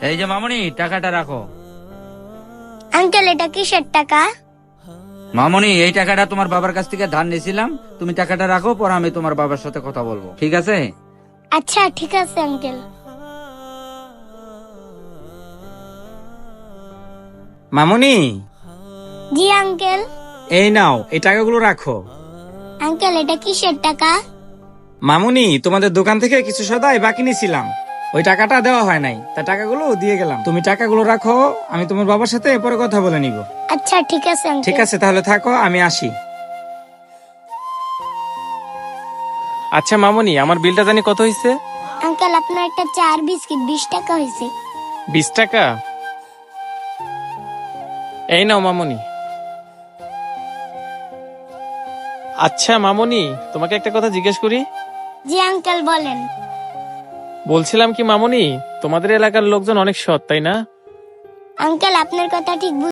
এই যে মামুনি, টাকাটা রাখো। আঙ্কেল এটা কিসের টাকা? মামুনি, এই টাকাটা তোমার বাবার কাছ থেকে ধার নিয়েছিলাম, তুমি টাকাটা রাখো, পর আমি তোমার বাবার সাথে কথা বলবো, ঠিক আছে? আচ্ছা ঠিক আছে আঙ্কেল। মামুনি, জি আঙ্কেল। এই নাও, এই টাকাগুলো রাখো। আঙ্কেল এটা কিসের টাকা? মামুনি, তোমাদের দোকান থেকে কিছু সদাই বাকি নিয়েছিলাম, ওই টাকাটা দেওয়া হয় নাই, তা টাকাগুলো দিয়ে গেলাম। তুমি টাকাগুলো রাখো, আমি তোমার বাবার সাথে পরে কথা বলে নিব। আচ্ছা ঠিক আছে আঙ্কেল। ঠিক আছে, তাহলে থাকো, আমি আসি। আচ্ছা মামুনি, আমার বিলটা জানি কত হয়েছে? আঙ্কেল আপনার একটা চা আর বিস্কিট 20 টাকা হয়েছে। 20 টাকা? এই নাও মামুনি। আচ্ছা মামুনি, তোমাকে একটা কথা জিজ্ঞেস করি। জি আঙ্কেল বলেন। বলছিলাম কি মামুনি, তোমাদের এলাকার লোকজন অনেক সৎ, তাই না? আঙ্কেল আপনার কথা ঠিক